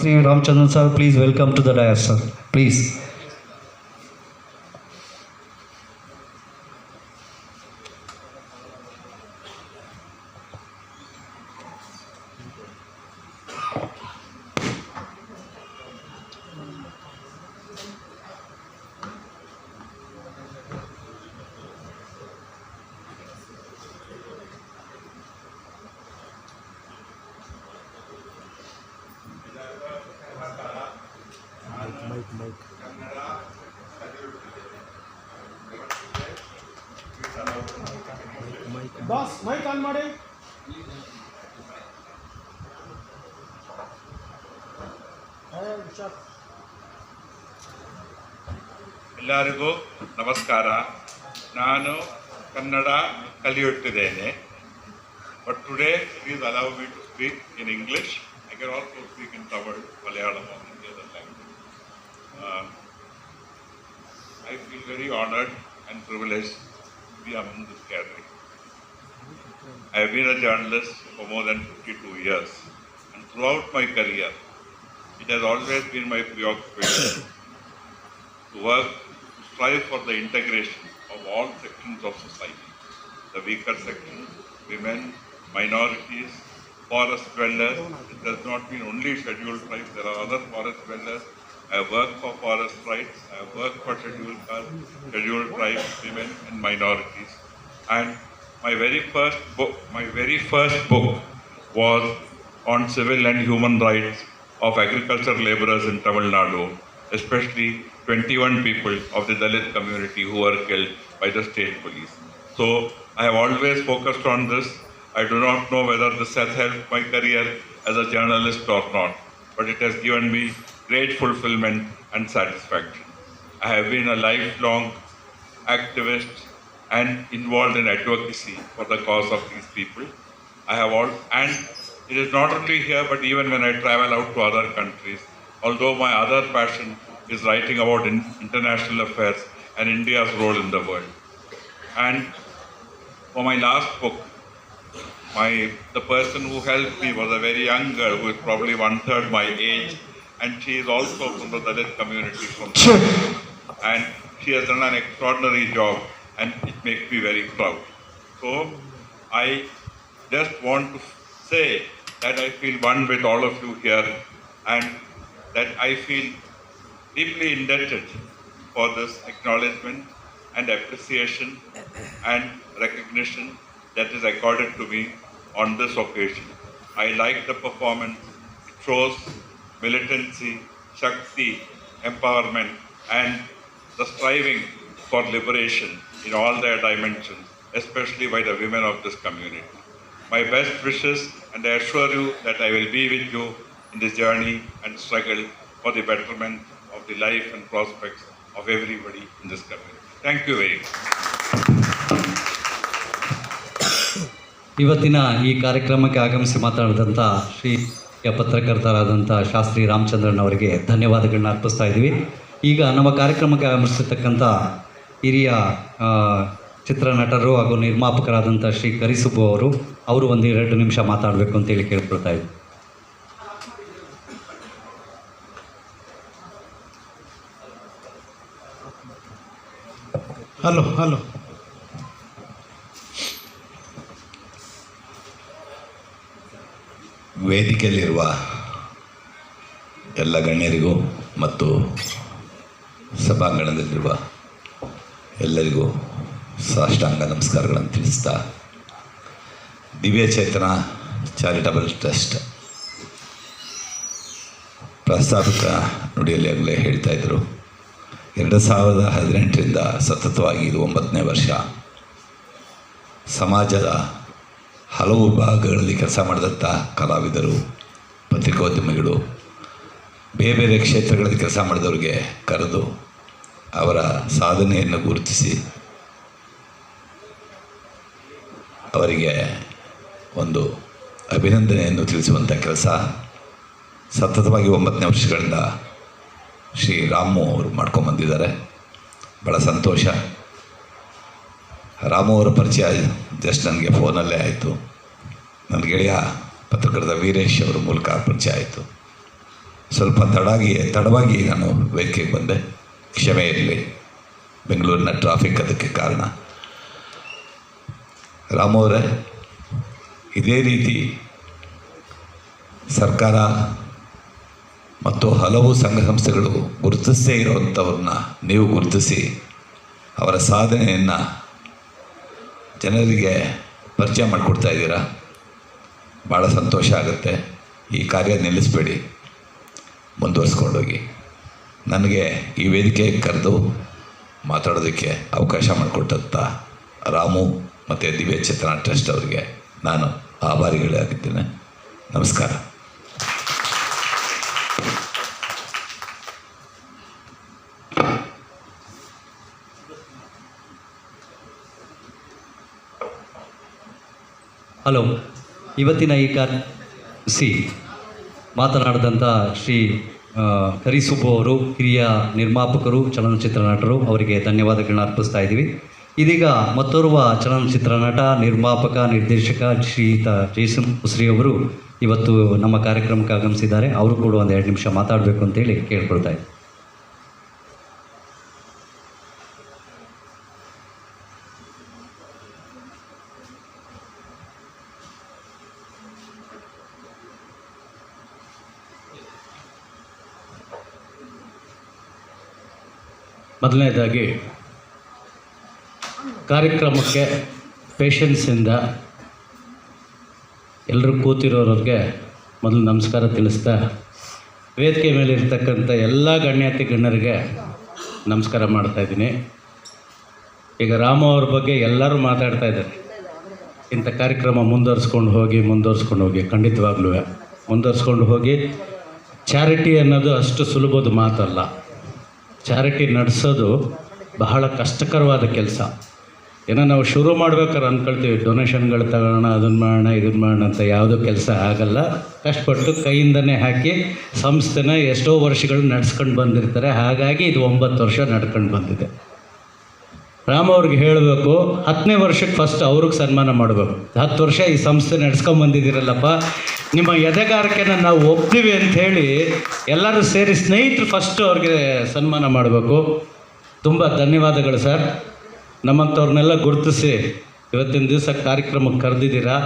Shastri Ramchandran sir, please welcome to the dais, sir. Please. Boss mic on ಮಾಡಿ. ಎಲ್ಲರಿಗೂ ನಮಸ್ಕಾರ. ನಾನು ಕನ್ನಡ ಕಲಿಯುತ್ತಿದ್ದೇನೆ. But today please allow me to speak in English. I can also speak in Tamil, Malayalam or any other language. I feel very honored and privileged to be among this gathering. I have been a journalist for more than 52 years, and throughout my career, it has always been my preoccupation to work, to strive for the integration of all sections of society, the weaker sections, women, minorities, forest dwellers. It does not mean only scheduled tribes, there are other forest dwellers. I have worked for forest rights, I have worked for scheduled castes, scheduled tribes, women and minorities. And my very first book was on civil and human rights of agricultural laborers in Tamil Nadu, especially 21 people of the Dalit community who were killed by the state police. So I have always focused on this. I do not know whether this has helped my career as a journalist or not, but it has given me great fulfillment and satisfaction. I have been a lifelong activist and involved in advocacy for the cause of these people. And it is not only here, but even when I travel out to other countries, although my other passion is writing about international affairs and India's role in the world. And for my last book, the person who helped me was a very young girl who is probably 1/3 my age, and she is also from the Dalit community and she has done an extraordinary job, and it makes me very proud. So I just want to say that I feel one with all of you here, and that I feel deeply indebted for this acknowledgement and appreciation and recognition that is accorded to me on this occasion. I like the performance. It shows militancy, shakti, empowerment, and the striving for liberation in all their dimensions, especially by the women of this community. My best wishes, and I assure you that I will be with you in this journey and struggle for the betterment of the life and prospects of everybody in this community. Thank you very much. ಇವತ್ತಿನ ಈ ಕಾರ್ಯಕ್ರಮಕ್ಕೆ ಆಗಮಿಸಿ ಮಾತಾಡಿದಂಥ ಪತ್ರಕರ್ತರಾದಂಥ ಶಾಸ್ತ್ರಿ ರಾಮಚಂದ್ರನ್ ಅವರಿಗೆ ಧನ್ಯವಾದಗಳನ್ನ ಅರ್ಪಿಸ್ತಾ ಇದ್ದೀವಿ. ಈಗ ನಮ್ಮ ಕಾರ್ಯಕ್ರಮಕ್ಕೆ ಆಗಮಿಸಿರ್ತಕ್ಕಂಥ ಹಿರಿಯ ಚಿತ್ರನಟರು ಹಾಗೂ ನಿರ್ಮಾಪಕರಾದಂಥ ಶ್ರೀ ಕರಿಸುಬ್ಬು ಅವರು ಒಂದು 2 ನಿಮಿಷ ಮಾತಾಡಬೇಕು ಅಂತೇಳಿ ಕೇಳ್ಕೊಳ್ತಾ ಇದ್ದೀವಿ. ಹಲೋ ವೇದಿಕೆಯಲ್ಲಿರುವ ಎಲ್ಲ ಗಣ್ಯರಿಗೂ ಮತ್ತು ಸಭಾಂಗಣದಲ್ಲಿರುವ ಎಲ್ಲರಿಗೂ ಸಾಷ್ಟಾಂಗ ನಮಸ್ಕಾರಗಳನ್ನು ತಿಳಿಸ್ತಾ, ದಿವ್ಯಚೇತನ ಚಾರಿಟಬಲ್ ಟ್ರಸ್ಟ್ ಪ್ರಸ್ತಾವಿಕ ನುಡಿಯಲ್ಲಿ ಆಗಲೇ ಹೇಳ್ತಾ ಇದ್ದರು. 2018ರಿಂದ ಸತತವಾಗಿ ಇದು 9ನೇ ವರ್ಷ. ಸಮಾಜದ ಹಲವು ಭಾಗಗಳಲ್ಲಿ ಕೆಲಸ ಮಾಡಿದಂಥ ಕಲಾವಿದರು, ಪತ್ರಿಕೋದ್ಯಮಿಗಳು, ಬೇರೆ ಬೇರೆ ಕ್ಷೇತ್ರಗಳಲ್ಲಿ ಕೆಲಸ ಮಾಡಿದವ್ರಿಗೆ ಕರೆದು ಅವರ ಸಾಧನೆಯನ್ನು ಗುರುತಿಸಿ ಅವರಿಗೆ ಒಂದು ಅಭಿನಂದನೆಯನ್ನು ತಿಳಿಸುವಂಥ ಕೆಲಸ ಸತತವಾಗಿ 9ನೇ ವರ್ಷಗಳಿಂದ ಶ್ರೀ ರಾಮು ಅವರು ಮಾಡ್ಕೊಂಬಂದಿದ್ದಾರೆ. ಭಾಳ ಸಂತೋಷ. ರಾಮು ಅವರ ಪರಿಚಯ ಜಸ್ಟ್ ನನಗೆ ಫೋನಲ್ಲೇ ಆಯಿತು. ನನ್ನ ಗೆಳೆಯ ಪತ್ರಕರ್ತ ವೀರೇಶ್ ಅವರ ಮೂಲಕ ಪರಿಚಯ ಆಯಿತು. ಸ್ವಲ್ಪ ತಡವಾಗಿ ನಾನು ವೇದಿಕೆಗೆ ಬಂದೆ, ಕ್ಷಮೆ ಇರಲಿ. ಬೆಂಗಳೂರಿನ ಟ್ರಾಫಿಕ್ ಅದಕ್ಕೆ ಕಾರಣ. ರಾಮು ಅವರೇ, ಇದೇ ರೀತಿ ಸರ್ಕಾರ ಮತ್ತು ಹಲವು ಸಂಘ ಸಂಸ್ಥೆಗಳು ಗುರುತಿಸದೇ ಇರುವಂಥವ್ರನ್ನ ನೀವು ಗುರುತಿಸಿ ಅವರ ಸಾಧನೆಯನ್ನು ಜನರಿಗೆ ಪರಿಚಯ ಮಾಡಿಕೊಡ್ತಾ ಇದ್ದೀರಾ. ಭಾಳ ಸಂತೋಷ ಆಗುತ್ತೆ. ಈ ಕಾರ್ಯ ನಿಲ್ಲಿಸಬೇಡಿ, ಮುಂದುವರಿಸ್ಕೊಂಡೋಗಿ. ನನಗೆ ಈ ವೇದಿಕೆ ಕರೆದು ಮಾತಾಡೋದಕ್ಕೆ ಅವಕಾಶ ಮಾಡಿಕೊಟ್ಟಂಥ ರಾಮು ಮತ್ತು ದಿವ್ಯ ಚೇತನ ಟ್ರಸ್ಟ್ ಅವರಿಗೆ ನಾನು ಆಭಾರಿಗಳಾಗಿದ್ದೇನೆ. ನಮಸ್ಕಾರ. ಹಲೋ. ಇವತ್ತಿನ ಈ ಮಾತನಾಡಿದಂಥ ಶ್ರೀ ಕರಿಸುಬ್ಬು ಅವರು ಹಿರಿಯ ನಿರ್ಮಾಪಕರು, ಚಲನಚಿತ್ರ ನಟರು, ಅವರಿಗೆ ಧನ್ಯವಾದಗಳನ್ನ ಅರ್ಪಿಸ್ತಾ ಇದ್ದೀವಿ. ಇದೀಗ ಮತ್ತೋರ್ವ ಚಲನಚಿತ್ರ ನಟ, ನಿರ್ಮಾಪಕ, ನಿರ್ದೇಶಕ ಶ್ರೀಯುತ ಜೈಸಿಂಹ ಮುಸ್ರಿ ಅವರು ಇವತ್ತು ನಮ್ಮ ಕಾರ್ಯಕ್ರಮಕ್ಕೆ ಆಗಮಿಸಿದ್ದಾರೆ. ಅವರು ಕೂಡ ಒಂದು 2 ನಿಮಿಷ ಮಾತಾಡಬೇಕು ಅಂತೇಳಿ ಕೇಳ್ಕೊಳ್ತಾ ಇದ್ದೀನಿ. ಮೊದಲನೇದಾಗಿ ಕಾರ್ಯಕ್ರಮಕ್ಕೆ ಪೇಷನ್ಸಿಂದ ಎಲ್ಲರೂ ಕೂತಿರೋರಿಗೆ ಮೊದಲು ನಮಸ್ಕಾರ ತಿಳಿಸ್ತಾ, ವೇದಿಕೆ ಮೇಲೆ ಇರ್ತಕ್ಕಂಥ ಎಲ್ಲ ಗಣ್ಯಾತಿ ಗಣ್ಯರಿಗೆ ನಮಸ್ಕಾರ ಮಾಡ್ತಾಯಿದ್ದೀನಿ. ಈಗ ರಾಮು ಅವ್ರ ಬಗ್ಗೆ ಎಲ್ಲರೂ ಮಾತಾಡ್ತಾ ಇದ್ದಾರೆ. ಇಂಥ ಕಾರ್ಯಕ್ರಮ ಮುಂದುವರ್ಸ್ಕೊಂಡು ಹೋಗಿ ಖಂಡಿತವಾಗ್ಲೂ ಮುಂದುವರ್ಸ್ಕೊಂಡು ಹೋಗಿ. ಚಾರಿಟಿ ಅನ್ನೋದು ಅಷ್ಟು ಸುಲಭದ ಮಾತಲ್ಲ. ಚಾರಿಟಿ ನಡೆಸೋದು ಬಹಳ ಕಷ್ಟಕರವಾದ ಕೆಲಸ. ಏನೋ ನಾವು ಶುರು ಮಾಡ್ಬೇಕಾದ್ರೆ ಅಂದ್ಕೊಳ್ತೀವಿ ಡೊನೇಷನ್ಗಳು ತಗೊಳ್ಳೋಣ, ಅದನ್ನು ಮಾಡೋಣ, ಇದನ್ನು ಮಾಡೋಣ ಅಂತ. ಯಾವುದೂ ಕೆಲಸ ಆಗಲ್ಲ. ಕಷ್ಟಪಟ್ಟು ಕೈಯಿಂದನೇ ಹಾಕಿ ಸಂಸ್ಥೆನ ಎಷ್ಟೋ ವರ್ಷಗಳು ನಡ್ಸ್ಕೊಂಡು ಬಂದಿರ್ತಾರೆ. ಹಾಗಾಗಿ ಇದು 9 ವರ್ಷ ನಡ್ಕೊಂಡು ಬಂದಿದೆ. ರಾಮ ಅವ್ರಿಗೆ ಹೇಳಬೇಕು, 10ನೇ ವರ್ಷಕ್ಕೆ ಫಸ್ಟ್ ಅವ್ರಿಗೆ ಸನ್ಮಾನ ಮಾಡಬೇಕು. 10 ವರ್ಷ ಈ ಸಂಸ್ಥೆ ನಡ್ಸ್ಕೊಂಬಂದಿದ್ದೀರಲ್ಲಪ್ಪ, ನಿಮ್ಮ ಎದೆಗಾರಿಕೆನ ನಾವು ಒಪ್ತೀವಿ ಅಂಥೇಳಿ ಎಲ್ಲರೂ ಸೇರಿ ಸ್ನೇಹಿತರು ಫಸ್ಟು ಅವ್ರಿಗೆ ಸನ್ಮಾನ ಮಾಡಬೇಕು. ತುಂಬ ಧನ್ಯವಾದಗಳು ಸರ್. ನಮ್ಮಂಥವ್ರನ್ನೆಲ್ಲ ಗುರುತಿಸಿ ಇವತ್ತಿನ ದಿವಸ ಕಾರ್ಯಕ್ರಮಕ್ಕೆ ಕರೆದಿದ್ದೀರಾ.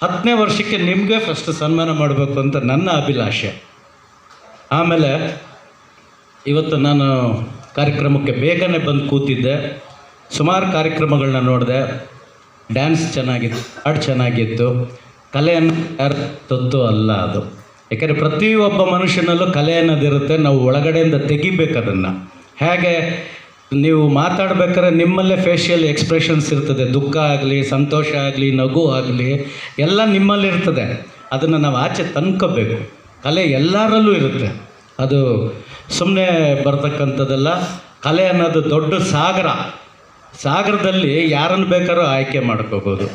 10ನೇ ವರ್ಷಕ್ಕೆ ನಿಮಗೆ ಫಸ್ಟ್ ಸನ್ಮಾನ ಮಾಡಬೇಕು ಅಂತ ನನ್ನ ಅಭಿಲಾಷೆ. ಆಮೇಲೆ ಇವತ್ತು ನಾನು ಕಾರ್ಯಕ್ರಮಕ್ಕೆ ಬೇಗನೆ ಬಂದು ಕೂತಿದ್ದೆ. ಸುಮಾರು ಕಾರ್ಯಕ್ರಮಗಳನ್ನ ನೋಡಿದೆ. ಡ್ಯಾನ್ಸ್ ಚೆನ್ನಾಗಿತ್ತು, ಹಾಡು ಚೆನ್ನಾಗಿತ್ತು. ಕಲೆಯನ್ನು ಯಾರು ತತ್ತು ಅಲ್ಲ ಅದು. ಯಾಕೆಂದರೆ ಪ್ರತಿಯೊಬ್ಬ ಮನುಷ್ಯನಲ್ಲೂ ಕಲೆ ಅನ್ನೋದಿರುತ್ತೆ. ನಾವು ಒಳಗಡೆಯಿಂದ ತೆಗಿಬೇಕು ಅದನ್ನು. ಹೇಗೆ ನೀವು ಮಾತಾಡ್ಬೇಕಾದ್ರೆ ನಿಮ್ಮಲ್ಲೇ ಫೇಶಿಯಲ್ ಎಕ್ಸ್ಪ್ರೆಷನ್ಸ್ ಇರ್ತದೆ. ದುಃಖ ಆಗಲಿ, ಸಂತೋಷ ಆಗಲಿ, ನಗು ಆಗಲಿ, ಎಲ್ಲ ನಿಮ್ಮಲ್ಲಿರ್ತದೆ. ಅದನ್ನು ನಾವು ಆಚೆ ತಂದ್ಕೋಬೇಕು. ಕಲೆ ಎಲ್ಲರಲ್ಲೂ ಇರುತ್ತೆ. ಅದು ಸುಮ್ಮನೆ ಬರ್ತಕ್ಕಂಥದ್ದಲ್ಲ. ಕಲೆ ಅನ್ನೋದು ದೊಡ್ಡ ಸಾಗರದಲ್ಲಿ ಯಾರನ್ನು ಬೇಕಾದ್ರೂ ಆಯ್ಕೆ ಮಾಡ್ಕೋಬೋದು.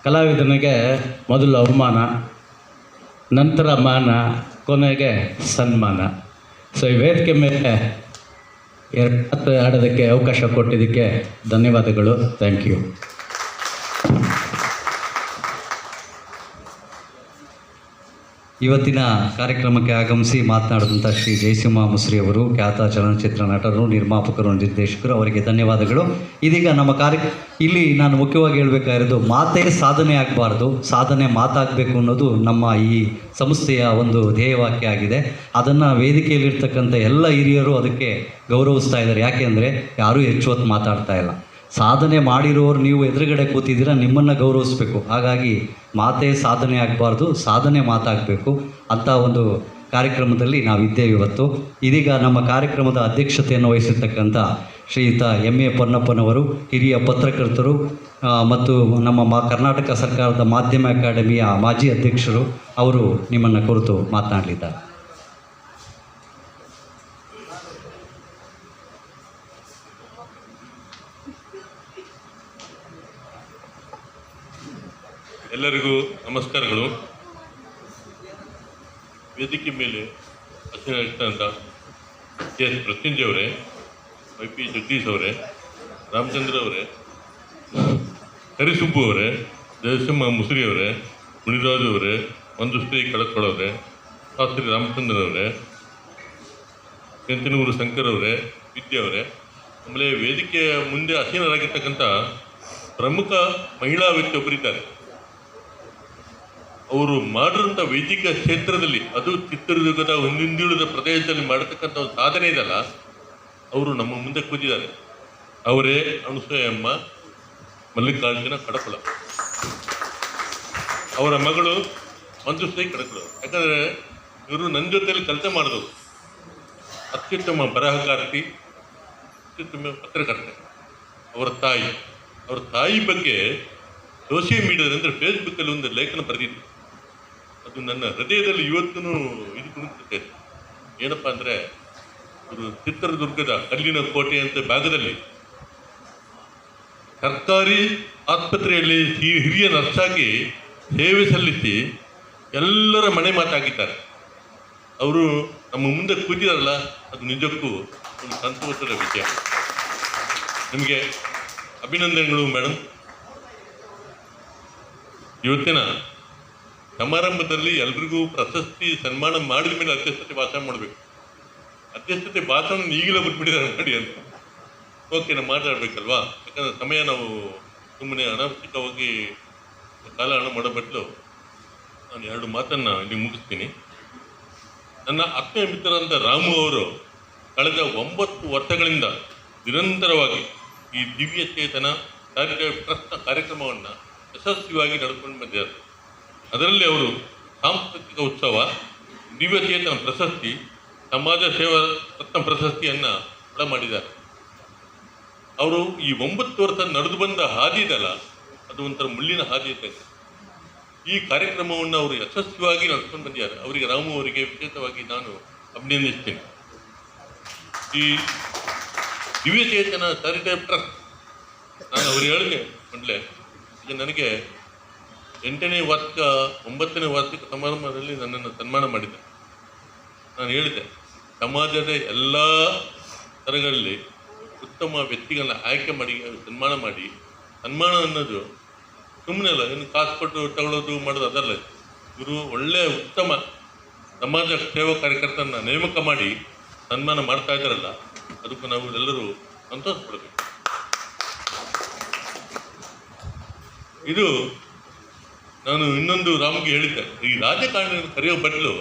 ಕಲಾವಿದನಿಗೆ ಮೊದಲು ಅವಮಾನ, ನಂತರ ಮಾನ, ಕೊನೆಗೆ ಸನ್ಮಾನ. ಸೊ ಈ ವೇದಿಕೆ ಮೇಲೆ 2 ಮಾತು ಆಡೋದಕ್ಕೆ ಅವಕಾಶ ಕೊಟ್ಟಿದ್ದಕ್ಕೆ ಧನ್ಯವಾದಗಳು. Thank you. ಇವತ್ತಿನ ಕಾರ್ಯಕ್ರಮಕ್ಕೆ ಆಗಮಿಸಿ ಮಾತನಾಡಿದಂಥ ಶ್ರೀ ಜೈಸಿಂಹ ಮುಸ್ರಿ ಅವರು ಖ್ಯಾತ ಚಲನಚಿತ್ರ ನಟರು, ನಿರ್ಮಾಪಕರು, ನಿರ್ದೇಶಕರು, ಅವರಿಗೆ ಧನ್ಯವಾದಗಳು. ಇದೀಗ ನಮ್ಮ ಇಲ್ಲಿ ನಾನು ಮುಖ್ಯವಾಗಿ ಹೇಳಬೇಕಾಗಿರೋದು, ಮಾತೇ ಸಾಧನೆ ಆಗಬಾರ್ದು, ಸಾಧನೆ ಮಾತಾಗಬೇಕು ಅನ್ನೋದು ನಮ್ಮ ಈ ಸಂಸ್ಥೆಯ ಒಂದು ಧ್ಯೇಯವಾಕ್ಯ ಆಗಿದೆ. ಅದನ್ನು ವೇದಿಕೆಯಲ್ಲಿರ್ತಕ್ಕಂಥ ಎಲ್ಲ ಹಿರಿಯರು ಅದಕ್ಕೆ ಗೌರವಿಸ್ತಾ ಇದ್ದಾರೆ. ಯಾಕೆ ಅಂದರೆ ಯಾರೂ ಹೆಚ್ಚು ಹೊತ್ತು ಮಾತಾಡ್ತಾ ಇಲ್ಲ. ಸಾಧನೆ ಮಾಡಿರೋರು ನೀವು ಎದುರುಗಡೆ ಕೂತಿದ್ದೀರಾ, ನಿಮ್ಮನ್ನು ಗೌರವಿಸ್ಬೇಕು. ಹಾಗಾಗಿ ಮಾತೇ ಸಾಧನೆ ಆಗಬಾರ್ದು, ಸಾಧನೆ ಮಾತಾಗಬೇಕು ಅಂಥ ಒಂದು ಕಾರ್ಯಕ್ರಮದಲ್ಲಿ ನಾವಿದ್ದೇವೆ ಇವತ್ತು. ಇದೀಗ ನಮ್ಮ ಕಾರ್ಯಕ್ರಮದ ಅಧ್ಯಕ್ಷತೆಯನ್ನು ವಹಿಸಿರ್ತಕ್ಕಂಥ ಶ್ರೀಯುತ ಎಂ.ಎ. ಪೊನ್ನಪ್ಪನವರು, ಹಿರಿಯ ಪತ್ರಕರ್ತರು ಮತ್ತು ನಮ್ಮ ಕರ್ನಾಟಕ ಸರ್ಕಾರದ ಮಾಧ್ಯಮ ಅಕಾಡೆಮಿಯ ಮಾಜಿ ಅಧ್ಯಕ್ಷರು, ಅವರು ನಿಮ್ಮನ್ನು ಕುರಿತು ಮಾತನಾಡಲಿದ್ದಾರೆ. ಎಲ್ಲರಿಗೂ ನಮಸ್ಕಾರಗಳು. ವೇದಿಕೆ ಮೇಲೆ ಅಧ್ಯಕ್ಷರಾದಂಥ ಎಸ್ ಮೃತ್ಯುಂಜಯ ಅವರೇ, ವೈ.ಪಿ. ಜಗದೀಶ್ ಅವರೇ, ರಾಮಚಂದ್ರ ಅವರೇ, ಕರಿಸುಬ್ಬು ಅವರೇ, ಜಯಸಿಂಹ ಮುಸ್ರಿ ಅವರೇ, ಮುನಿರಾಜು ಅವರೇ, ಮಂಜುಶ್ರೀ ಕಳಕೊಳ್ಳೋರೆ, ಶಾಸ್ತ್ರಿ ರಾಮಚಂದ್ರನವರೇ, ಕೆಂಚನೂರು ಶಂಕರ್ ಅವರೇ, ವಿದ್ಯೆ ಅವರೇ, ಆಮೇಲೆ ವೇದಿಕೆಯ ಮುಂದೆ ಆಸೀನರಾಗಿರ್ತಕ್ಕಂಥ ಪ್ರಮುಖ ಮಹಿಳಾ ವ್ಯಕ್ತಿ ಒಬ್ಬರಿದ್ದಾರೆ. ಅವರು ಮಾಡಿರುವಂಥ ವೈದಿಕ ಕ್ಷೇತ್ರದಲ್ಲಿ, ಅದು ಚಿತ್ರದುರ್ಗದ ಹಿಂದುಳಿದ ಪ್ರದೇಶದಲ್ಲಿ ಮಾಡತಕ್ಕಂಥ ಒಂದು ಸಾಧನೆ ಇದೆಯಲ್ಲ, ಅವರು ನಮ್ಮ ಮುಂದೆ ಕೂತಿದ್ದಾರೆ. ಅವರೇ ಅನುಸೂಯಮ್ಮ ಮಲ್ಲಿಕಾರ್ಜುನ ಕಡಪಳ. ಅವರ ಮಗಳು ಮಂಜುಶ್ರೀ ಕಡಪಳ. ಯಾಕಂದರೆ ಇವರು ನನ್ನ ಜೊತೆಯಲ್ಲಿ ಕೆಲಸ ಮಾಡಿದವರು. ಅತ್ಯುತ್ತಮ ಬರಹಗಾರ್ತಿ, ಅತ್ಯುತ್ತಮ ಪತ್ರಕರ್ತೆ. ಅವರ ತಾಯಿ ಬಗ್ಗೆ ಸೋಷಿಯಲ್ ಮೀಡಿಯಾದಲ್ಲಿ ಅಂದರೆ ಫೇಸ್ಬುಕ್ಕಲ್ಲಿ ಒಂದು ಲೇಖನ ಬರೆದಿತ್ತು. ಅದು ನನ್ನ ಹೃದಯದಲ್ಲಿ ಇವತ್ತೂ ಇದು ಕುಣಿಸುತ್ತೆ. ಏನಪ್ಪ ಅಂದರೆ, ಅವರು ಚಿತ್ರದುರ್ಗದ ಕಲ್ಲಿನ ಕೋಟೆ ಅಂತ ಭಾಗದಲ್ಲಿ ಸರ್ಕಾರಿ ಆಸ್ಪತ್ರೆಯಲ್ಲಿ ಹಿರಿಯ ನರ್ಸಾಗಿ ಸೇವೆ ಸಲ್ಲಿಸಿ ಎಲ್ಲರ ಮನೆ ಮಾತಾಗಿದ್ದಾರೆ. ಅವರು ನಮ್ಮ ಮುಂದೆ ಕೂತಿದಾರಲ್ಲ, ಅದು ನಿಜಕ್ಕೂ ಒಂದು ಸಂತೋಷದ ವಿಷಯ. ನಿಮಗೆ ಅಭಿನಂದನೆಗಳು ಮೇಡಮ್. ಇವತ್ತಿನ ಸಮಾರಂಭದಲ್ಲಿ ಎಲ್ರಿಗೂ ಪ್ರಶಸ್ತಿ ಸನ್ಮಾನ ಮಾಡಿದ ಮೇಲೆ ಅಧ್ಯಕ್ಷತೆ ಭಾಷಣ ಮಾಡಬೇಕು. ಅಧ್ಯಕ್ಷತೆ ಭಾಷಣ ಈಗಲೇ ಬಿಟ್ಬಿಟ್ಟಿದ್ದಾರೆ ಮಾಡಿ ಅಂತ. ಓಕೆ, ನಾವು ಮಾತಾಡಬೇಕಲ್ವಾ? ಯಾಕಂದರೆ ಸಮಯ ನಾವು ಸುಮ್ಮನೆ ಅನಾವಶ್ಯಕವಾಗಿ ಕಾಲ ಹಣ ಮಾಡೋ ಬದಲು ನಾನು 2 ಮಾತನ್ನು ಇಲ್ಲಿ ಮುಗಿಸ್ತೀನಿ. ನನ್ನ ಆತ್ಮೀಯ ಮಿತ್ರರಂತ ರಾಮು ಅವರು ಕಳೆದ 9 ವರ್ಷಗಳಿಂದ ನಿರಂತರವಾಗಿ ಈ ದಿವ್ಯ ಚೇತನ ಚಾರಿಟೇಬಲ್ ಟ್ರಸ್ಟ್ನ ಕಾರ್ಯಕ್ರಮವನ್ನು ಯಶಸ್ವಿಯಾಗಿ ನಡೆದುಕೊಂಡು ಬಂದಿದ್ದಾರೆ. ಅದರಲ್ಲಿ ಅವರು ಸಾಂಸ್ಕೃತಿಕ ಉತ್ಸವ, ದಿವ್ಯ ಚೇತನ ಪ್ರಶಸ್ತಿ, ಸಮಾಜ ಸೇವಾ ರತ್ನ ಪ್ರಶಸ್ತಿಯನ್ನು ಒಳ ಮಾಡಿದ್ದಾರೆ. ಅವರು ಈ 9 ವರ್ಷ ನಡೆದು ಬಂದ ಹಾದಿ ಇದೆಯಲ್ಲ, ಅದು ಒಂಥರ ಮುಳ್ಳಿನ ಹಾದಿ ಇದ್ದಂಗೆ. ಈ ಕಾರ್ಯಕ್ರಮವನ್ನು ಅವರು ಯಶಸ್ವಿಯಾಗಿ ನಡೆಸ್ಕೊಂಡು ಬಂದಿದ್ದಾರೆ. ಅವರಿಗೆ, ರಾಮು ಅವರಿಗೆ ವಿಶೇಷವಾಗಿ ನಾನು ಅಭಿನಂದಿಸ್ತೇನೆ. ಈ ದಿವ್ಯ ಚೇತನ ಚಾರಿಟೇಬಲ್ ಟ್ರಸ್ಟ್, ನಾನು ಅವ್ರಿಗೆ ಹೇಳಿದೆ ಮೊದಲೇ, ಈಗ ನನಗೆ 8ನೇ ವಾರ್ಷಿಕ 9ನೇ ವಾರ್ಷಿಕ ಸಮಾರಂಭದಲ್ಲಿ ನನ್ನನ್ನು ಸನ್ಮಾನ ಮಾಡಿದ್ದೆ. ನಾನು ಹೇಳಿದೆ, ಸಮಾಜದ ಎಲ್ಲ ಸ್ತರಗಳಲ್ಲಿ ಉತ್ತಮ ವ್ಯಕ್ತಿಗಳನ್ನ ಆಯ್ಕೆ ಮಾಡಿ ಸನ್ಮಾನ ಮಾಡಿ, ಸನ್ಮಾನ ಅನ್ನೋದು ಸುಮ್ಮನೆ ಅಲ್ಲ, ಇನ್ನು ಕಾಸು ಕೊಟ್ಟು ತಗೊಳ್ಳೋದು ಮಾಡೋದು ಅದಲ್ಲ. ಇವರು ಒಳ್ಳೆಯ ಉತ್ತಮ ಸಮಾಜ ಸೇವಾ ಕಾರ್ಯಕರ್ತರನ್ನ ನೇಮಕ ಮಾಡಿ ಸನ್ಮಾನ ಮಾಡ್ತಾ ಇದ್ದಾರಲ್ಲ, ಅದಕ್ಕೂ ನಾವು ಎಲ್ಲರೂ ಸಂತೋಷ ಪಡಬೇಕು. ಇದು ನಾನು ಇನ್ನೊಂದು ರಾಮ್ಗೆ ಹೇಳಿದ್ದೆ, ಈ ರಾಜಕಾರಣಿಯನ್ನು ಕರೆಯೋ ಬದಲು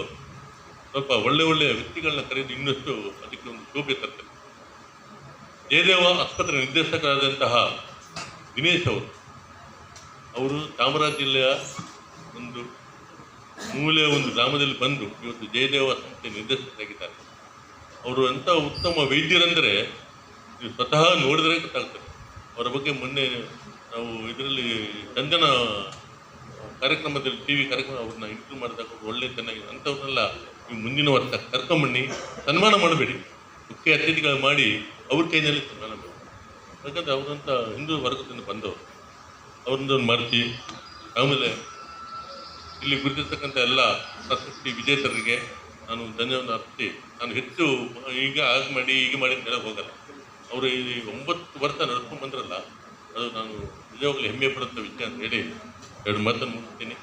ಸ್ವಲ್ಪ ಒಳ್ಳೆಯ ವ್ಯಕ್ತಿಗಳನ್ನ ಕರೆಯೋದು ಇನ್ನಷ್ಟು ಅದಕ್ಕೆ ಒಂದು ಶೋಭೆ ತರ್ತದೆ. ಜಯದೇವ ಆಸ್ಪತ್ರೆ ನಿರ್ದೇಶಕರಾದಂತಹ ದಿನೇಶ್ ಅವರು ಚಾಮರಾಜ ಜಿಲ್ಲೆಯ ಒಂದು ಮೂಲೆಯ ಒಂದು ಗ್ರಾಮದಲ್ಲಿ ಬಂದು ಇವತ್ತು ಜಯದೇವ ಸಂಸ್ಥೆ ನಿರ್ದೇಶಕರಾಗಿದ್ದಾರೆ. ಅವರು ಅಂಥ ಉತ್ತಮ ವೈದ್ಯರಂದರೆ ನೀವು ಸ್ವತಃ ನೋಡಿದ್ರೆ ಗೊತ್ತಾಗ್ತದೆ. ಅವರ ಬಗ್ಗೆ ಮೊನ್ನೆ ನಾವು ಇದರಲ್ಲಿ ಸಂಜನ ಕಾರ್ಯಕ್ರಮದಲ್ಲಿ TV ಕಾರ್ಯಕ್ರಮ ಅವ್ರನ್ನ ಇಂಟರ್ವ್ಯೂ ಮಾಡಿದಾಗ ಒಳ್ಳೆ ಚೆನ್ನಾಗಿದೆ. ಅಂಥವ್ರನ್ನೆಲ್ಲ ನೀವು ಮುಂದಿನ ವರ್ಷ ಕರ್ಕೊಂಬನ್ನಿ, ಸನ್ಮಾನ ಮಾಡಬೇಡಿ, ಮುಖ್ಯ ಅತಿಥಿಗಳು ಮಾಡಿ ಅವ್ರ ಕೈನಲ್ಲಿ ಸನ್ಮಾನ ಮಾಡಿ. ಯಾಕಂದರೆ ಅವರಂಥ ಹಿಂದೂ ವರ್ಗದಿಂದ ಬಂದವರು, ಅವ್ರನ್ನೊಂದು ಮರೆಸಿ, ಆಮೇಲೆ ಇಲ್ಲಿ ಗುರುತಿರ್ತಕ್ಕಂಥ ಎಲ್ಲ ಪ್ರಶಸ್ತಿ ವಿಜೇತರಿಗೆ ನಾನು ಧನ್ಯವಾದ ಅರ್ಪಿಸಿ, ನಾನು ಹೆಚ್ಚು ಈಗ ಮಾಡಿ ಅಂತ ಹೇಳಕ್ಕೆ ಹೋಗಲ್ಲ. ಅವರು ಈ 9 ವರ್ಷ ನಡ್ಕೊಂಡು ಬಂದ್ರಲ್ಲ, ಅದು ನಾನು ನಿಜವಾಗ್ಲೂ ಹೆಮ್ಮೆ ಪಡುವಂಥ ವಿಷಯ ಅಂತ ಹೇಳಿ 2 ಮಾತನ್ನು ಮುಗಿಸ್ತೀನಿ.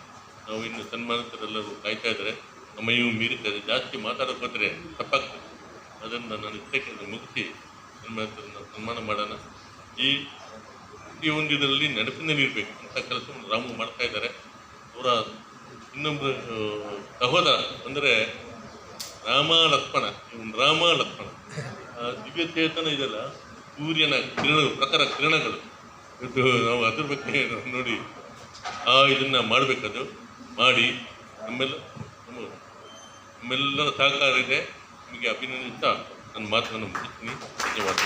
ನಾವು ಇನ್ನು ಸನ್ಮಾನಿತರೆಲ್ಲರೂ ಕಾಯ್ತಾ ಇದ್ದಾರೆ, ಸಮಯವೂ ಮೀರಿದ್ದಾರೆ, ಜಾಸ್ತಿ ಮಾತಾಡೋಕೆ ಹೋದರೆ ತಪ್ಪಾಗ್ತದೆ. ಅದನ್ನು ನಾನು ಇಷ್ಟಕ್ಕೆ ಮುಗಿಸಿ ಸನ್ಮಾನಿತರನ್ನು ಸನ್ಮಾನ ಮಾಡೋಣ. ಈ ಒಂದು ಇದರಲ್ಲಿ ನೆನಪಿನಲ್ಲಿ ಇರಬೇಕು ಅಂತ ಕೆಲಸವನ್ನು ರಾಮು ಮಾಡ್ತಾ ಇದ್ದಾರೆ. ಅವರ ಇನ್ನೊಬ್ಬರು ಸಹೋದರ ಅಂದರೆ ರಾಮ ಲಕ್ಷ್ಮಣ ದಿವ್ಯ ಚೇತನ ಇದೆಲ್ಲ, ಸೂರ್ಯನ ಕಿರಣಗಳು, ಪ್ರಖರ ಕಿರಣಗಳು. ಇದು ನಾವು ಅದ್ರ ಬಗ್ಗೆ ನೋಡಿ ಇದನ್ನು ಮಾಡಬೇಕದು ಮಾಡಿ ನಮ್ಮೆಲ್ಲರ ಸಹಕಾರ ಇದೆ. ನಿಮಗೆ ಅಭಿನಂದಿಸ್ತಾ ನನ್ನ ಮಾತನ್ನು ಮುಗಿಸ್ತೀನಿ. ಧನ್ಯವಾದ.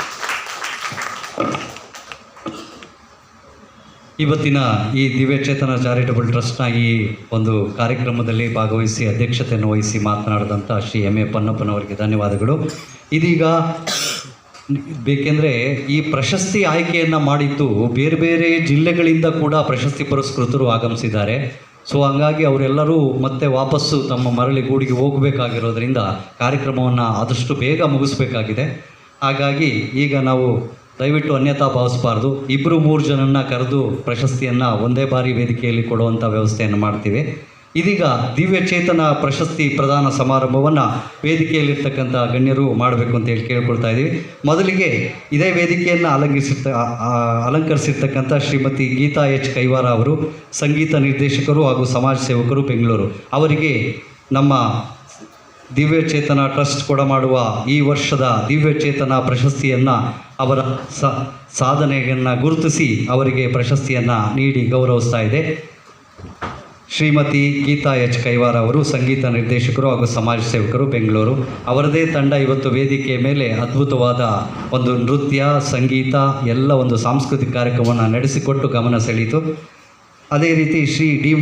ಇವತ್ತಿನ ಈ ದಿವ್ಯಚೇತನ ಚಾರಿಟಬಲ್ ಟ್ರಸ್ಟ್ನ ಈ ಒಂದು ಕಾರ್ಯಕ್ರಮದಲ್ಲಿ ಭಾಗವಹಿಸಿ ಅಧ್ಯಕ್ಷತೆಯನ್ನು ವಹಿಸಿ ಮಾತನಾಡಿದಂಥ ಶ್ರೀ ಎಂ ಎ ಪನ್ನಪ್ಪನವರಿಗೆ ಧನ್ಯವಾದಗಳು. ಇದೀಗ ಬೇಕೆಂದರೆ ಈ ಪ್ರಶಸ್ತಿ ಆಯ್ಕೆಯನ್ನು ಮಾಡಿದ್ದು ಬೇರೆ ಬೇರೆ ಜಿಲ್ಲೆಗಳಿಂದ ಕೂಡ ಪ್ರಶಸ್ತಿ ಪುರಸ್ಕೃತರು ಆಗಮಿಸಿದ್ದಾರೆ. ಸೊ ಹಂಗಾಗಿ ಅವರೆಲ್ಲರೂ ಮತ್ತೆ ವಾಪಸ್ಸು ತಮ್ಮ ಮರಳಿ ಗೂಡಿಗೆ ಹೋಗಬೇಕಾಗಿರೋದ್ರಿಂದ ಕಾರ್ಯಕ್ರಮವನ್ನು ಆದಷ್ಟು ಬೇಗ ಮುಗಿಸ್ಬೇಕಾಗಿದೆ. ಹಾಗಾಗಿ ಈಗ ನಾವು ದಯವಿಟ್ಟು ಅನ್ಯತಾ ಭಾವಿಸಬಾರ್ದು, 2-3 ಜನನ್ನ ಕರೆದು ಪ್ರಶಸ್ತಿಯನ್ನು ಒಂದೇ ಬಾರಿ ವೇದಿಕೆಯಲ್ಲಿ ಕೊಡುವಂಥ ವ್ಯವಸ್ಥೆಯನ್ನು ಮಾಡ್ತೀವಿ. ಇದೀಗ ದಿವ್ಯ ಚೇತನ ಪ್ರಶಸ್ತಿ ಪ್ರದಾನ ಸಮಾರಂಭವನ್ನು ವೇದಿಕೆಯಲ್ಲಿರ್ತಕ್ಕಂಥ ಗಣ್ಯರು ಮಾಡಬೇಕು ಅಂತೇಳಿ ಕೇಳ್ಕೊಳ್ತಾ ಇದ್ದೀವಿ. ಮೊದಲಿಗೆ ಇದೇ ವೇದಿಕೆಯನ್ನು ಅಲಂಕರಿಸಿರ್ತಕ್ಕಂಥ ಶ್ರೀಮತಿ ಗೀತಾ ಎಚ್ ಕೈವಾರ ಅವರು, ಸಂಗೀತ ನಿರ್ದೇಶಕರು ಹಾಗೂ ಸಮಾಜ ಸೇವಕರು, ಬೆಂಗಳೂರು. ಅವರಿಗೆ ನಮ್ಮ ದಿವ್ಯ ಚೇತನ ಟ್ರಸ್ಟ್ ಕೊಡಮಾಡುವ ಈ ವರ್ಷದ ದಿವ್ಯ ಚೇತನ ಪ್ರಶಸ್ತಿಯನ್ನು ಅವರ ಸಾಧನೆಯನ್ನು ಗುರುತಿಸಿ ಅವರಿಗೆ ಪ್ರಶಸ್ತಿಯನ್ನು ನೀಡಿ ಗೌರವಿಸ್ತಾ ಇದೆ. ಶ್ರೀಮತಿ ಗೀತಾ ಎಚ್ ಕೈವಾರ ಅವರು, ಸಂಗೀತ ನಿರ್ದೇಶಕರು ಹಾಗೂ ಸಮಾಜ ಸೇವಕರು, ಬೆಂಗಳೂರು. ಅವರದೇ ತಂಡ ಇವತ್ತು ವೇದಿಕೆಯ ಮೇಲೆ ಅದ್ಭುತವಾದ ಒಂದು ನೃತ್ಯ, ಸಂಗೀತ ಎಲ್ಲ ಒಂದು ಸಾಂಸ್ಕೃತಿಕ ಕಾರ್ಯಕ್ರಮವನ್ನು ನಡೆಸಿಕೊಟ್ಟು ಗಮನ ಸೆಳೀತು. ಅದೇ ರೀತಿ ಶ್ರೀ ಡಿ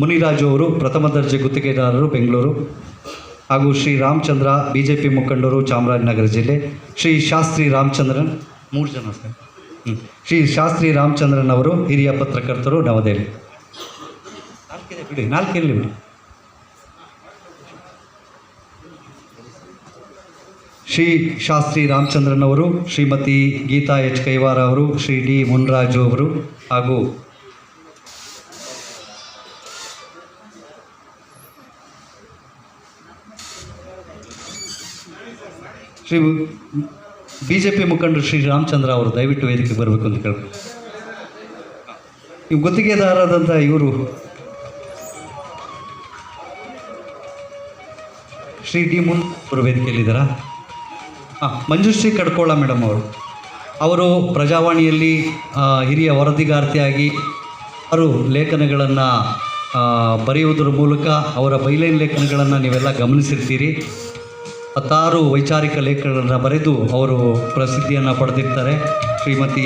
ಮುನಿರಾಜು ಅವರು, ಪ್ರಥಮ ದರ್ಜೆ ಗುತ್ತಿಗೆದಾರರು, ಬೆಂಗಳೂರು. ಹಾಗೂ ಶ್ರೀ ರಾಮಚಂದ್ರ, BJP ಮುಖಂಡರು, ಚಾಮರಾಜನಗರ ಜಿಲ್ಲೆ. ಶ್ರೀ ಶಾಸ್ತ್ರಿ ರಾಮಚಂದ್ರನ್, 3 ಜನ ಸರ್. ಶ್ರೀ ಶಾಸ್ತ್ರಿ ರಾಮಚಂದ್ರನ್ ಅವರು, ಹಿರಿಯ ಪತ್ರಕರ್ತರು, ನವದೆಹಲಿ. 4 ಬಿಡಿ. ಶ್ರೀ ಶಾಸ್ತ್ರಿ ರಾಮಚಂದ್ರನ್ ಅವರು, ಶ್ರೀಮತಿ ಗೀತಾ ಎಚ್ ಕೈವಾರ ಅವರು, ಶ್ರೀ ಡಿ ಮುನ್ರಾಜು ಅವರು ಹಾಗೂ ಶ್ರೀ BJP ಮುಖಂಡರು ಶ್ರೀ ರಾಮಚಂದ್ರ ಅವರು ದಯವಿಟ್ಟು ವೇದಿಕೆಗೆ ಬರಬೇಕು ಅಂತ ಕೇಳ್ಬೋದು. ಇವು ಗುತ್ತಿಗೆದಾರರಾದಂಥ ಇವರು ಶ್ರೀ ಡಿ ಮುನ್ ಅವರು ವೇದಿಕೆಯಲ್ಲಿದ್ದಾರಾ? ಮಂಜುಶ್ರೀ ಕಡ್ಕೋಳ ಮೇಡಮ್ ಅವರು ಪ್ರಜಾವಾಣಿಯಲ್ಲಿ ಹಿರಿಯ ವರದಿಗಾರ್ತಿಯಾಗಿ ಅವರು ಲೇಖನಗಳನ್ನು ಬರೆಯುವುದರ ಮೂಲಕ ಅವರ ಬೈಲೈನ್ ಲೇಖನಗಳನ್ನು ನೀವೆಲ್ಲ ಗಮನಿಸಿರ್ತೀರಿ. 16 ವೈಚಾರಿಕ ಲೇಖನಗಳನ್ನು ಬರೆದು ಅವರು ಪ್ರಸಿದ್ಧಿಯನ್ನು ಪಡೆದಿರ್ತಾರೆ. ಶ್ರೀಮತಿ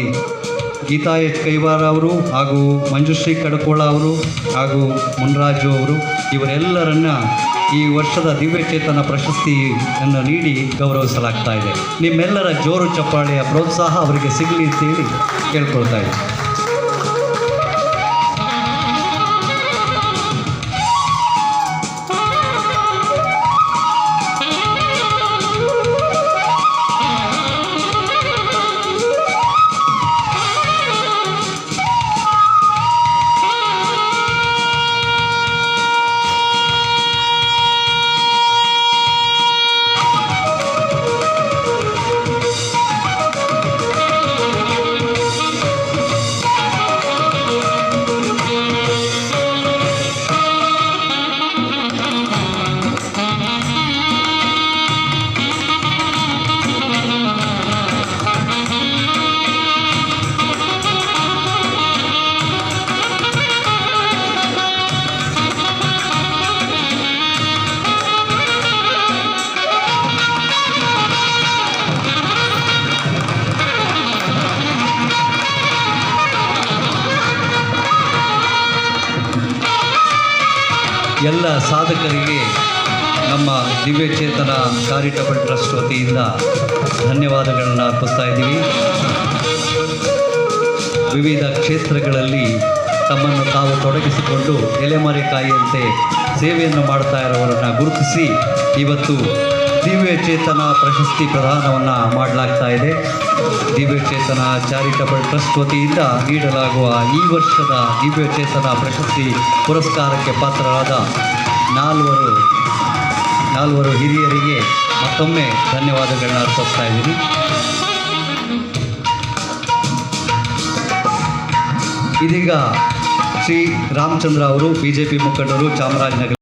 ಗೀತಾ ಎಚ್ ಕೈವಾರ ಅವರು ಹಾಗೂ ಮಂಜುಶ್ರೀ ಕಡಕೋಳ ಅವರು ಹಾಗೂ ಮುನ್ರಾಜು ಅವರು, ಇವರೆಲ್ಲರನ್ನ ಈ ವರ್ಷದ ದಿವ್ಯಚೇತನ ಪ್ರಶಸ್ತಿಯನ್ನು ನೀಡಿ ಗೌರವಿಸಲಾಗ್ತಾ ಇದೆ. ನಿಮ್ಮೆಲ್ಲರ ಜೋರು ಚಪ್ಪಾಳೆಯ ಪ್ರೋತ್ಸಾಹ ಅವರಿಗೆ ಸಿಗಲಿ ಅಂತೇಳಿ ಕೇಳ್ಕೊಳ್ತಾ ಇದೆ. ಎಲ್ಲ ಸಾಧಕರಿಗೆ ನಮ್ಮ ದಿವ್ಯಚೇತನ ಚಾರಿಟಬಲ್ ಟ್ರಸ್ಟ್ ವತಿಯಿಂದ ಧನ್ಯವಾದಗಳನ್ನು ಅರ್ಪಿಸ್ತಾ ಇದ್ದೀವಿ. ವಿವಿಧ ಕ್ಷೇತ್ರಗಳಲ್ಲಿ ತಮ್ಮನ್ನು ತಾವು ತೊಡಗಿಸಿಕೊಂಡು ಎಲೆಮರೆಕಾಯಿಯಂತೆ ಸೇವೆಯನ್ನು ಮಾಡ್ತಾ ಇರೋವರನ್ನು ಗುರುತಿಸಿ ಇವತ್ತು ದಿವ್ಯಚೇತನ ಪ್ರಶಸ್ತಿ ಪ್ರದಾನವನ್ನು ಮಾಡಲಾಗ್ತಾ ಇದೆ. ದಿವ್ಯಚೇತನ ಚಾರಿಟಬಲ್ ಟ್ರಸ್ಟ್ ವತಿಯಿಂದ ನೀಡಲಾಗುವ ಈ ವರ್ಷದ ದಿವ್ಯಚೇತನ ಪ್ರಶಸ್ತಿ ಪುರಸ್ಕಾರಕ್ಕೆ ಪಾತ್ರರಾದ ನಾಲ್ವರು ಹಿರಿಯರಿಗೆ ಮತ್ತೊಮ್ಮೆ ಧನ್ಯವಾದಗಳನ್ನ ಅರ್ಪಿಸ್ತಾ ಇದ್ದೀನಿ. ಇದೀಗ ಶ್ರೀ ರಾಮಚಂದ್ರ ಅವರು, BJP ಮುಖಂಡರು, ಚಾಮರಾಜನಗರ